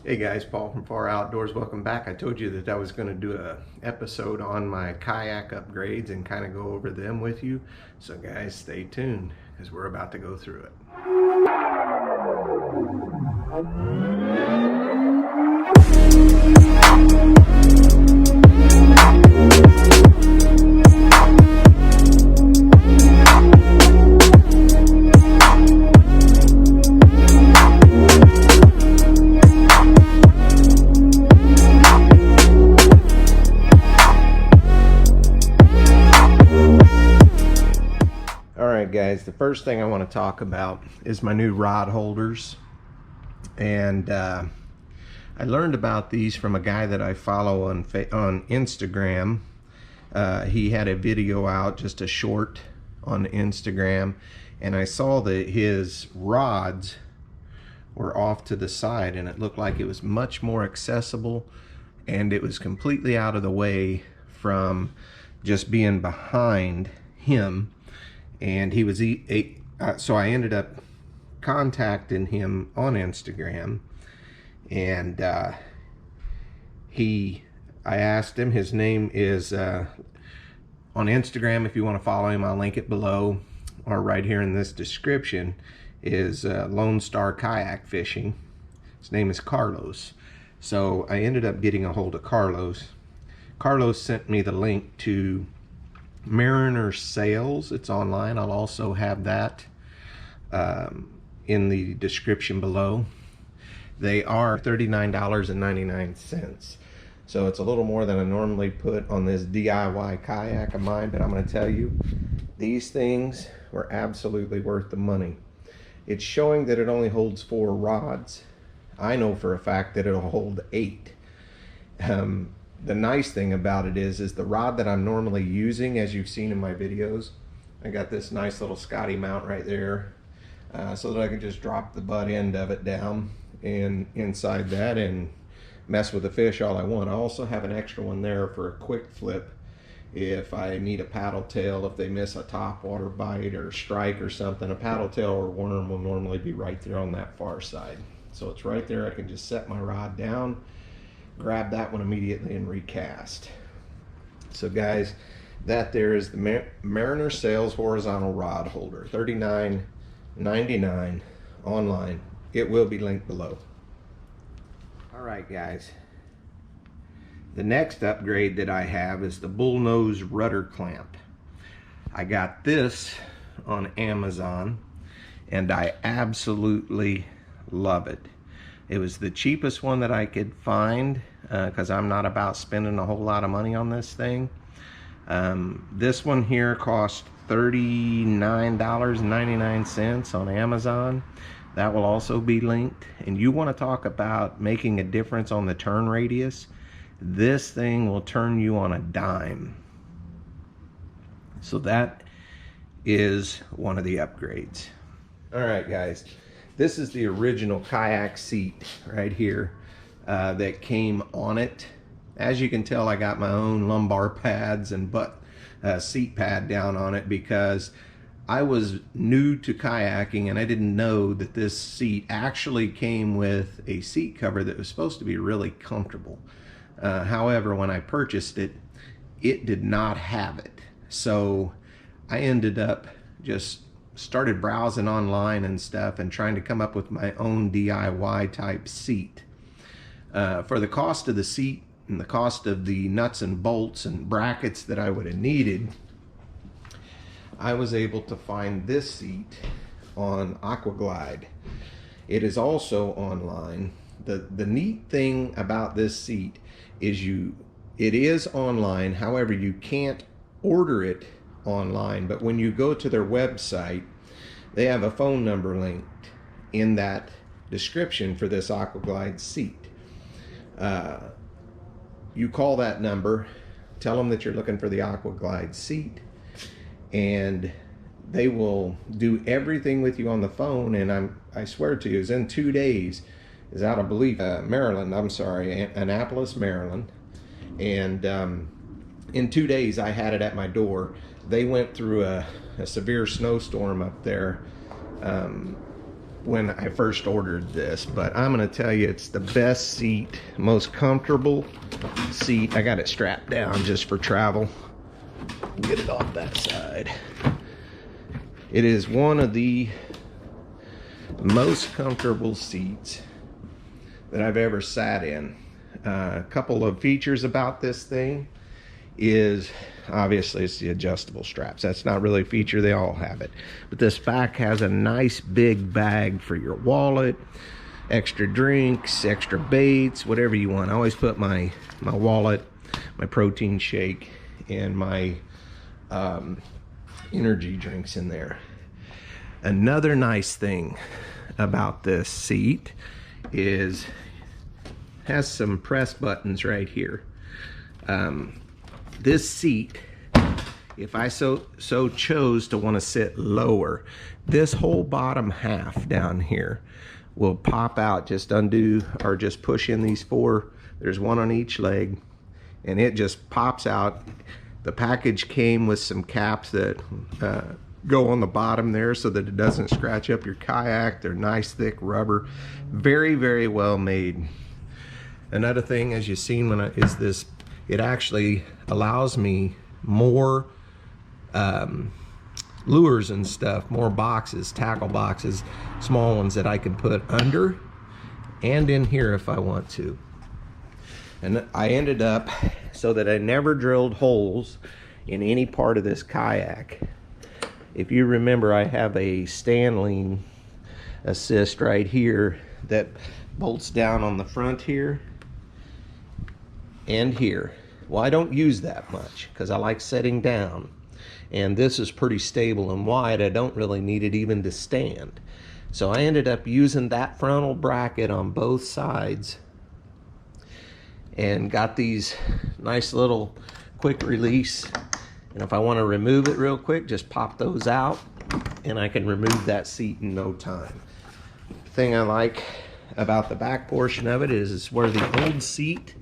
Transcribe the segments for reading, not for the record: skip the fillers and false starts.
Hey guys, Paul from F.A.R. Outdoors. Welcome back. I told you that I was going to do a episode on my kayak upgrades and kind of go over them with you. So guys, stay tuned because we're about to go through it. Guys, the first thing I want to talk about is my new rod holders, and I learned about these from a guy that I follow on Instagram. He had a video out, just a short on Instagram, and I saw that his rods were off to the side and it looked like it was much more accessible, and it was completely out of the way from just being behind him. And he was so I ended up contacting him on Instagram, and I asked him, his name is on Instagram, if you want to follow him, I'll link it below or right here in this description, is Lone Star Kayak Fishing. His name is Carlos. So I ended up getting a hold of Carlos. Carlos sent me the link to Mariner Sales. It's online. I'll also have that in the description below. They are $39.99. So it's a little more than I normally put on this DIY kayak of mine, but I'm going to tell you, these things were absolutely worth the money. It's showing that it only holds 4 rods. I know for a fact that it'll hold 8. The nice thing about it is the rod that I'm normally using, as you've seen in my videos, I got this nice little Scotty mount right there, so that I can just drop the butt end of it down and inside that and mess with the fish all I want. I also have an extra one there for a quick flip if I need a paddle tail, if they miss a top water bite or strike or something. A paddle tail or worm will normally be right there on that far side. So it's right there. I can just set my rod down, grab that one immediately, and recast. So guys, that there is the Mariner Sales horizontal rod holder, $39.99 online. It will be linked below. Alright guys, the next upgrade that I have is the bullnose rudder clamp. I got this on Amazon and I absolutely love it. It was the cheapest one that I could find because I'm not about spending a whole lot of money on this thing. This one here cost $39.99 on Amazon. That will also be linked. And you want to talk about making a difference on the turn radius, this thing will turn you on a dime. So that is one of the upgrades. All right guys, this is the original kayak seat right here that came on it. As you can tell, I got my own lumbar pads and butt seat pad down on it because I was new to kayaking and I didn't know that this seat actually came with a seat cover that was supposed to be really comfortable. However, when I purchased it, it did not have it. So I ended up just started browsing online and stuff and trying to come up with my own DIY type seat. For the cost of the seat and the cost of the nuts and bolts and brackets that I would have needed, I was able to find this seat on Aquaglide. It is also online. The neat thing about this seat is it is online, however you can't order it online, but when you go to their website, they have a phone number linked in that description for this Aquaglide seat. You call that number, tell them that you're looking for the Aquaglide seat, and they will do everything with you on the phone. And I swear to you, it's in 2 days, is out of Maryland, Annapolis, Maryland. And in 2 days I had it at my door. They went through a severe snowstorm up there when I first ordered this, but I'm gonna tell you it's the best seat, most comfortable seat. I got it strapped down just for travel. Get it off that side. It is one of the most comfortable seats that I've ever sat in. A couple of features about this thing is obviously it's the adjustable straps. That's not really a feature, they all have it. But this back has a nice big bag for your wallet, extra drinks, extra baits, whatever you want. I always put my wallet, my protein shake, and my energy drinks in there. Another nice thing about this seat is has some press buttons right here. This seat, if I so chose to want to sit lower, this whole bottom half down here will pop out. Just undo or just push in these four. There's one on each leg, and it just pops out. The package came with some caps that go on the bottom there so that it doesn't scratch up your kayak. They're nice thick rubber, very, very well made. Another thing, as you've seen, is this, it actually allows me more lures and stuff, more boxes, tackle boxes, small ones that I can put under and in here if I want to. And I ended up so that I never drilled holes in any part of this kayak. If you remember, I have a Stanley assist right here that bolts down on the front here and here. Well, I don't use that much because I like setting down, and this is pretty stable and wide. I don't really need it even to stand. So I ended up using that frontal bracket on both sides and got these nice little quick release. And if I want to remove it real quick, just pop those out and I can remove that seat in no time. The thing I like about the back portion of it is where the old seat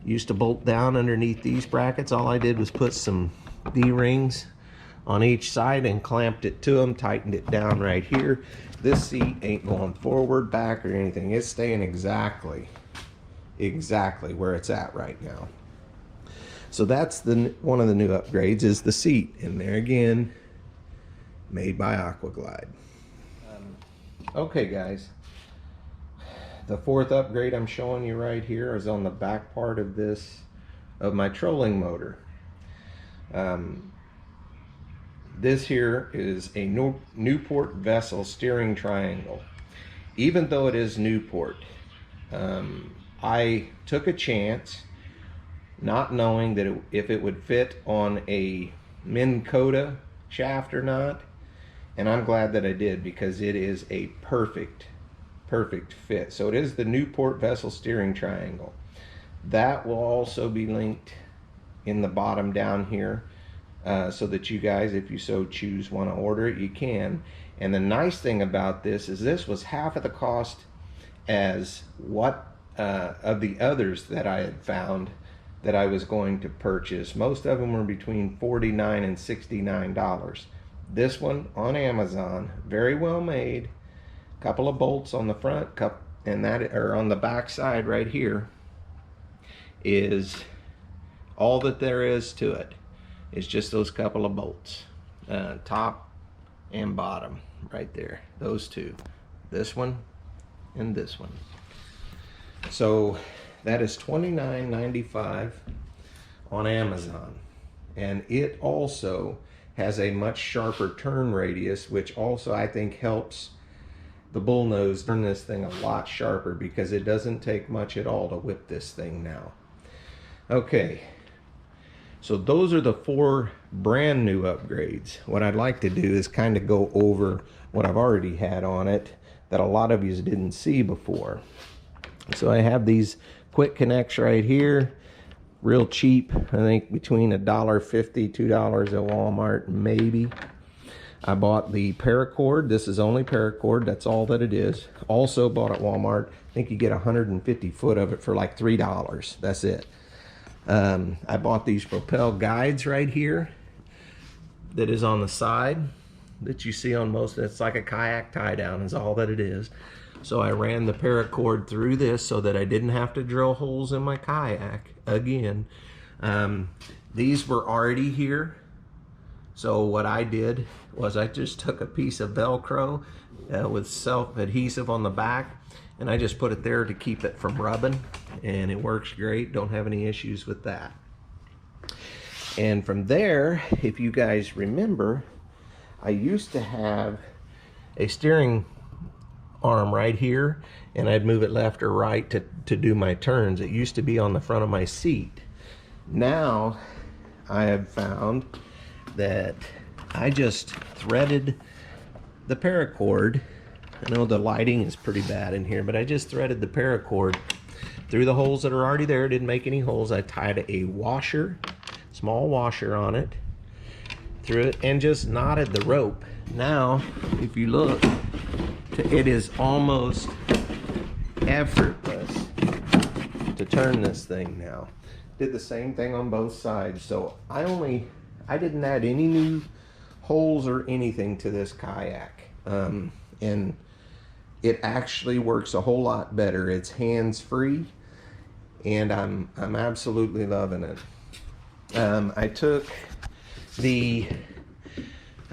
used to bolt down underneath these brackets. All I did was put some D-rings on each side and clamped it to them, tightened it down right here. This seat ain't going forward, back, or anything. It's staying exactly where it's at right now. So that's one of the new upgrades is the seat. And there again, made by Aquaglide. Okay guys, the fourth upgrade I'm showing you right here is on the back part of my trolling motor. This here is a Newport vessel steering triangle. Even though it is Newport, I took a chance not knowing that if it would fit on a Minn Kota shaft or not, and I'm glad that I did because it is a perfect fit. So it is the Newport vessel steering triangle. That will also be linked in the bottom down here, so that you guys, if you so choose, want to order it, you can. And the nice thing about this is this was half of the cost as what of the others that I had found that I was going to purchase. Most of them were between $49 and $69. This one on Amazon, very well made. Couple of bolts on the front, and that, or on the back side right here, is all that there is to it. It's just those couple of bolts, top and bottom right there, those two, this one and this one. So that is $29.95 on Amazon, and it also has a much sharper turn radius, which also I think helps the bullnose turn this thing a lot sharper because it doesn't take much at all to whip this thing now. Okay, so those are the 4 brand new upgrades. What I'd like to do is kind of go over what I've already had on it that a lot of you didn't see before. So I have these quick connects right here, real cheap. I think between $1.50, $2 at Walmart, maybe. I bought the paracord. This is only paracord. That's all that it is. Also bought at Walmart. I think you get 150 foot of it for like $3. That's it. I bought these Propel guides right here that is on the side. that you see on most, it's like a kayak tie down is all that it is. So I ran the paracord through this so that I didn't have to drill holes in my kayak again. These were already here. So what I did was I just took a piece of Velcro with self-adhesive on the back, and I just put it there to keep it from rubbing, and it works great. Don't have any issues with that. And from there, if you guys remember, I used to have a steering arm right here, and I'd move it left or right to do my turns. It used to be on the front of my seat. Now I have found that I just threaded the paracord. I know the lighting is pretty bad in here, but I just threaded the paracord through the holes that are already there. Didn't make any holes. I tied a washer, small washer on it, through it, and just knotted the rope. Now, if you look, it is almost effortless to turn this thing now. Did the same thing on both sides. So I didn't add any new holes or anything to this kayak. And it actually works a whole lot better. It's hands-free, and I'm absolutely loving it. I took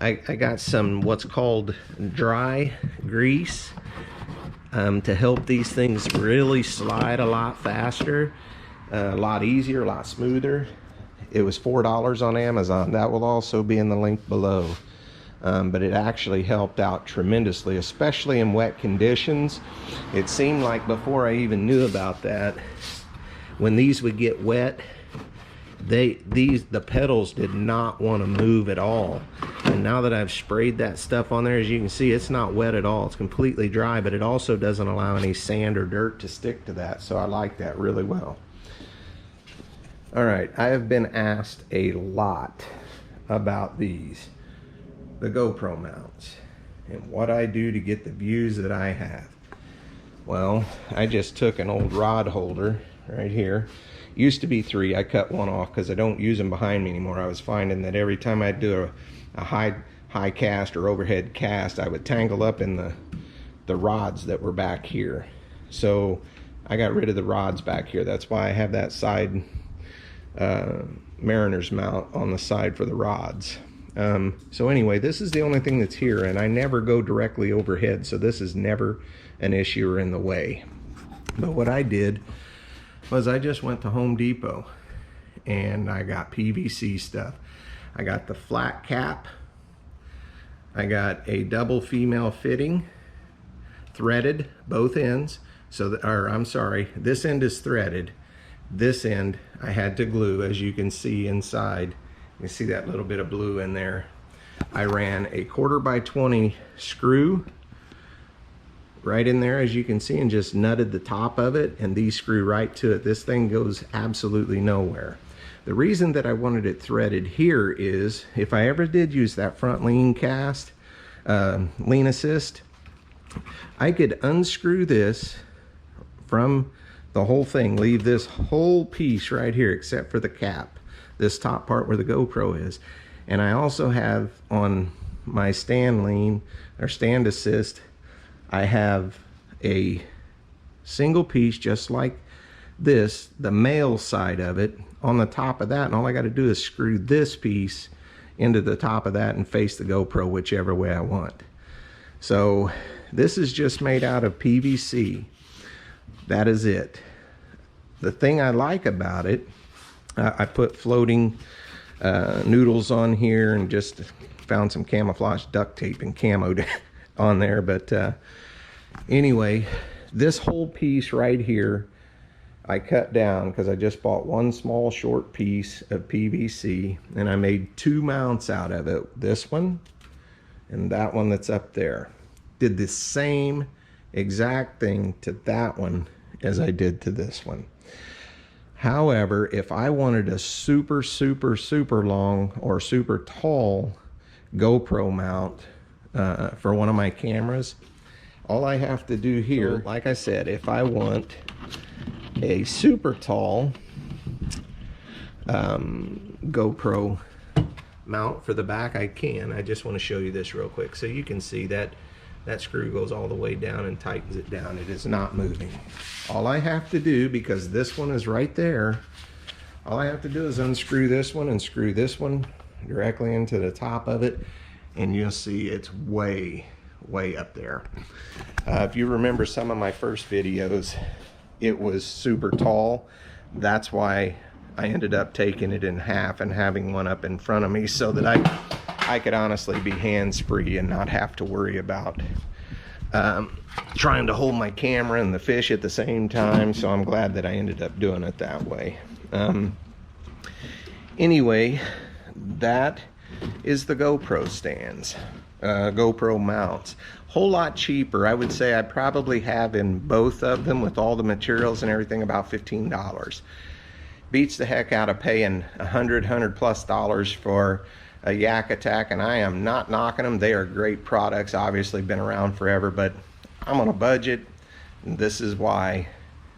I got some what's called dry grease to help these things really slide a lot faster, a lot easier, a lot smoother. It was $4 on Amazon. That will also be in the link below. But it actually helped out tremendously, especially in wet conditions. It seemed like before I even knew about that, when these would get wet, the pedals did not want to move at all. And now that I've sprayed that stuff on there, as you can see, it's not wet at all. It's completely dry, but it also doesn't allow any sand or dirt to stick to that. So I like that really well. All right, I have been asked a lot about the GoPro mounts and what I do to get the views that I have. Well, I just took an old rod holder right here. Used to be 3. I cut one off because I don't use them behind me anymore. I was finding that every time I do a high cast or overhead cast, I would tangle up in the rods that were back here. So I got rid of the rods back here. That's why I have that side mariner's mount on the side for the rods. So anyway, this is the only thing that's here, and I never go directly overhead, so this is never an issue or in the way. But what I did was I just went to Home Depot and I got PVC stuff. I got the flat cap, I got a double female fitting, threaded both ends, I'm sorry, this end is threaded, this end I had to glue, as you can see inside. You see that little bit of blue in there. I ran a 1/4x20 screw right in there, as you can see, and just nutted the top of it, and these screw right to it. This thing goes absolutely nowhere. The reason that I wanted it threaded here is if I ever did use that front lean cast, lean assist, I could unscrew this from the whole thing, leave this whole piece right here except for the cap, this top part where the GoPro is. And I also have on my stand lean or stand assist, I have a single piece just like this, the male side of it on the top of that, and all I got to do is screw this piece into the top of that and face the GoPro whichever way I want. So this is just made out of PVC. That is it. The thing I like about it, I put floating noodles on here and just found some camouflage duct tape and camo on there. But anyway, this whole piece right here I cut down because I just bought one small short piece of PVC, and I made 2 mounts out of it. This one and that one that's up there. Did the same exact thing to that one as I did to this one. However, if I wanted a super long or super tall GoPro mount for one of my cameras, all I have to do here, like I said, if I want a super tall GoPro mount for the back, I can. I just want to show you this real quick. So you can see that that screw goes all the way down and tightens it down. It is not moving. All I have to do, because this one is right there, all I have to do is unscrew this one and screw this one directly into the top of it, and you'll see it's way up there. If you remember some of my first videos, it was super tall. That's why I ended up taking it in half and having one up in front of me so that I could honestly be hands-free and not have to worry about trying to hold my camera and the fish at the same time. So I'm glad that I ended up doing it that way. Anyway, that is the GoPro stands, GoPro mounts. Whole lot cheaper. I would say I probably have in both of them with all the materials and everything about $15. Beats the heck out of paying $100+ for a Yak Attack, and I am not knocking them. They are great products, obviously been around forever, but I'm on a budget, and this is why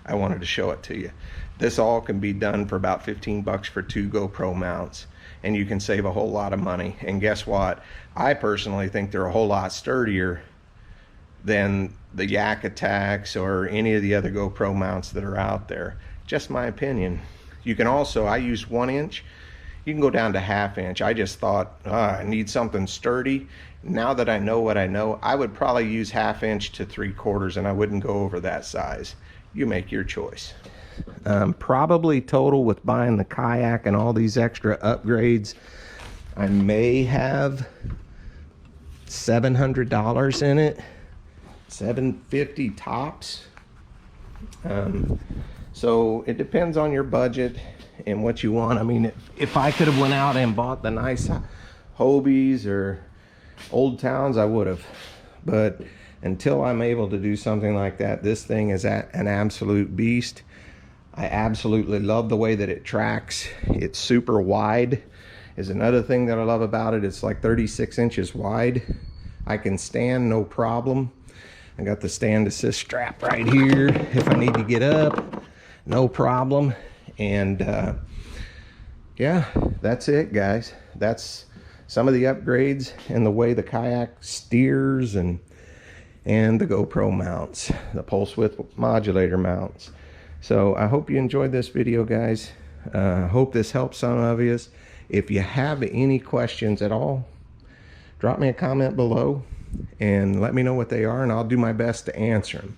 I wanted to show it to you. This all can be done for about 15 bucks for 2 GoPro mounts, and you can save a whole lot of money. And guess what? I personally think they're a whole lot sturdier than the Yak Attacks or any of the other GoPro mounts that are out there. Just my opinion. You can also, I use 1 inch. You can go down to 1/2 inch. I just thought, I need something sturdy. Now that I know what I know, I would probably use 1/2 inch to 3/4, and I wouldn't go over that size. You make your choice. Probably total with buying the kayak and all these extra upgrades, I may have $700 in it, $750 tops. So it depends on your budget and what you want. I mean, if I could have went out and bought the nice Hobies or Old Towns, I would have. But until I'm able to do something like that, this thing is an absolute beast. I absolutely love the way that it tracks. It's super wide is another thing that I love about it. It's like 36 inches wide. I can stand no problem. I got the stand assist strap right here if I need to get up, no problem. And yeah, that's it, guys. That's some of the upgrades and the way the kayak steers, and the GoPro mounts, the pulse width modulator mounts. So I hope you enjoyed this video, guys. Hope this helps some of you. If you have any questions at all, drop me a comment below and let me know what they are, and I'll do my best to answer them.